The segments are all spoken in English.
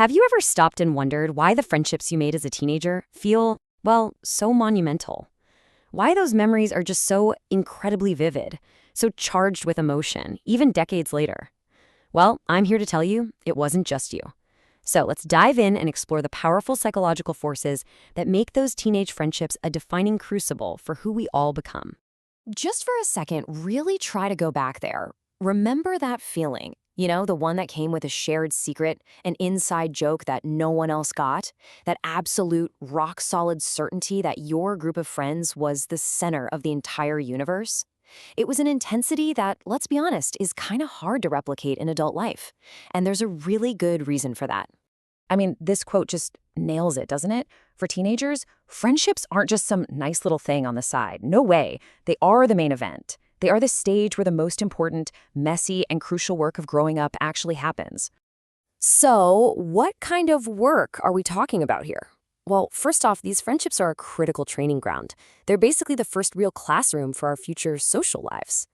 Have you ever stopped and wondered why the friendships you made as a teenager feel, well, so monumental? Why those memories are just so incredibly vivid, so charged with emotion, even decades later? Well, I'm here to tell you it wasn't just you. So let's dive in and explore the powerful psychological forces that make those teenage friendships a defining crucible for who we all become. Just for a second, really try to go back there. Remember that feeling, the one that came with a shared secret, an inside joke that no one else got, that absolute rock-solid certainty that your group of friends was the center of the entire universe? It was an intensity that, let's be honest, is kind of hard to replicate in adult life. And there's a really good reason for that. I mean, this quote just nails it, doesn't it? For teenagers, friendships aren't just some nice little thing on the side. No way. They are the main event. They are the stage where the most important, messy, and crucial work of growing up actually happens. So, what kind of work are we talking about here? Well, first off, these friendships are a critical training ground. They're basically the first real classroom for our future social lives.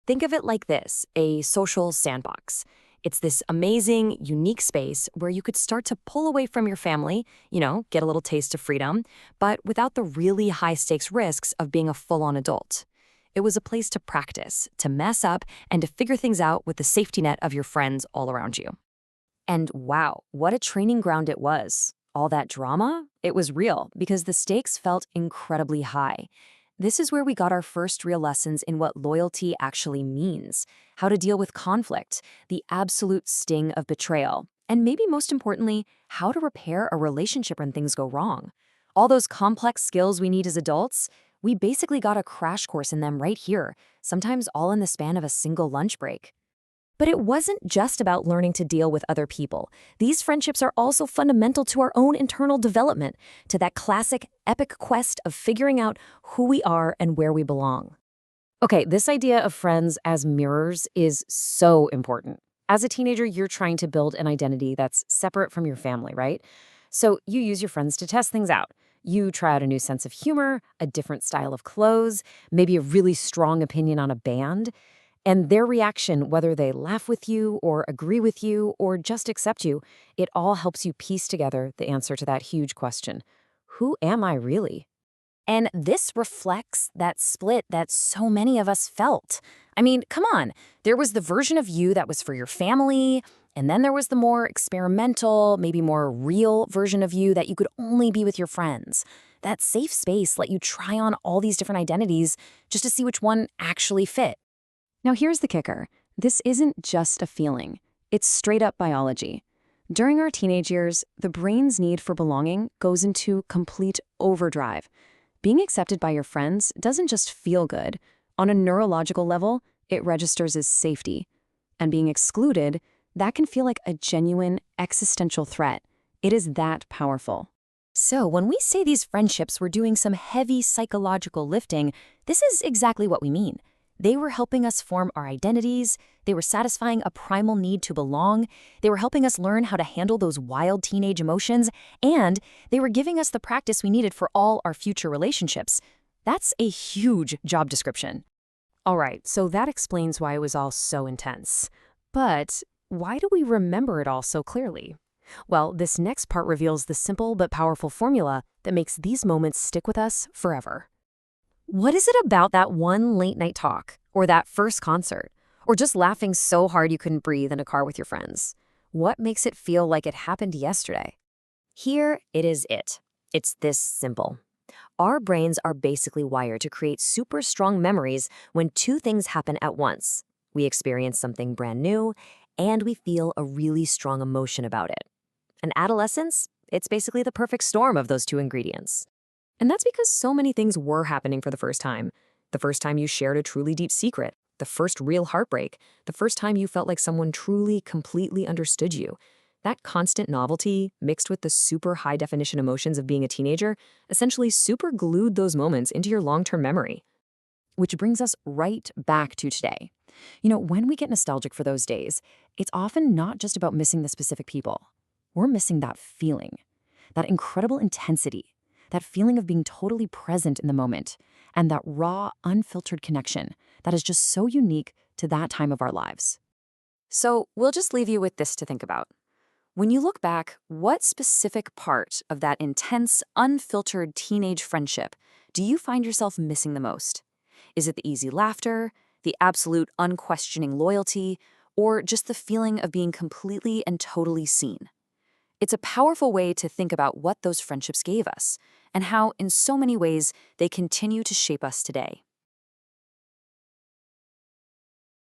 Think of it like this, a social sandbox. It's this amazing, unique space where you could start to pull away from your family, get a little taste of freedom, but without the really high-stakes risks of being a full-on adult. It was a place to practice, to mess up, and to figure things out with the safety net of your friends all around you. And wow, what a training ground it was. All that drama? It was real because the stakes felt incredibly high. This is where we got our first real lessons in what loyalty actually means, how to deal with conflict, the absolute sting of betrayal, and maybe most importantly, how to repair a relationship when things go wrong. All those complex skills we need as adults, we basically got a crash course in them right here, sometimes all in the span of a single lunch break. But it wasn't just about learning to deal with other people. These friendships are also fundamental to our own internal development, to that classic epic quest of figuring out who we are and where we belong. Okay, this idea of friends as mirrors is so important. As a teenager, you're trying to build an identity that's separate from your family, right? So you use your friends to test things out. You try out a new sense of humor, a different style of clothes, maybe a really strong opinion on a band. And their reaction, whether they laugh with you or agree with you or just accept you, it all helps you piece together the answer to that huge question. Who am I really? And this reflects that split that so many of us felt. I mean, come on. There was the version of you that was for your family, and then there was the more experimental, maybe more real version of you that you could only be with your friends. That safe space let you try on all these different identities just to see which one actually fit. Now here's the kicker. This isn't just a feeling. It's straight up biology. During our teenage years, the brain's need for belonging goes into complete overdrive. Being accepted by your friends doesn't just feel good. On a neurological level, it registers as safety. And being excluded, that can feel like a genuine existential threat. It is that powerful. So when we say these friendships were doing some heavy psychological lifting, this is exactly what we mean. They were helping us form our identities, they were satisfying a primal need to belong, they were helping us learn how to handle those wild teenage emotions, and they were giving us the practice we needed for all our future relationships. That's a huge job description. All right, so that explains why it was all so intense. But why do we remember it all so clearly? Well, this next part reveals the simple but powerful formula that makes these moments stick with us forever. What is it about that one late-night talk, or that first concert, or just laughing so hard you couldn't breathe in a car with your friends? What makes it feel like it happened yesterday? Here it is it. It's this simple. Our brains are basically wired to create super strong memories when two things happen at once. We experience something brand new, and we feel a really strong emotion about it. And adolescence, it's basically the perfect storm of those two ingredients. And that's because so many things were happening for the first time. The first time you shared a truly deep secret, the first real heartbreak, the first time you felt like someone truly, completely understood you. That constant novelty, mixed with the super high-definition emotions of being a teenager, essentially super glued those moments into your long-term memory. Which brings us right back to today. When we get nostalgic for those days, it's often not just about missing the specific people. We're missing that feeling, that incredible intensity, that feeling of being totally present in the moment, and that raw, unfiltered connection that is just so unique to that time of our lives. So we'll just leave you with this to think about. When you look back, what specific part of that intense, unfiltered teenage friendship do you find yourself missing the most? Is it the easy laughter, the absolute unquestioning loyalty, or just the feeling of being completely and totally seen? It's a powerful way to think about what those friendships gave us and how, in so many ways, they continue to shape us today.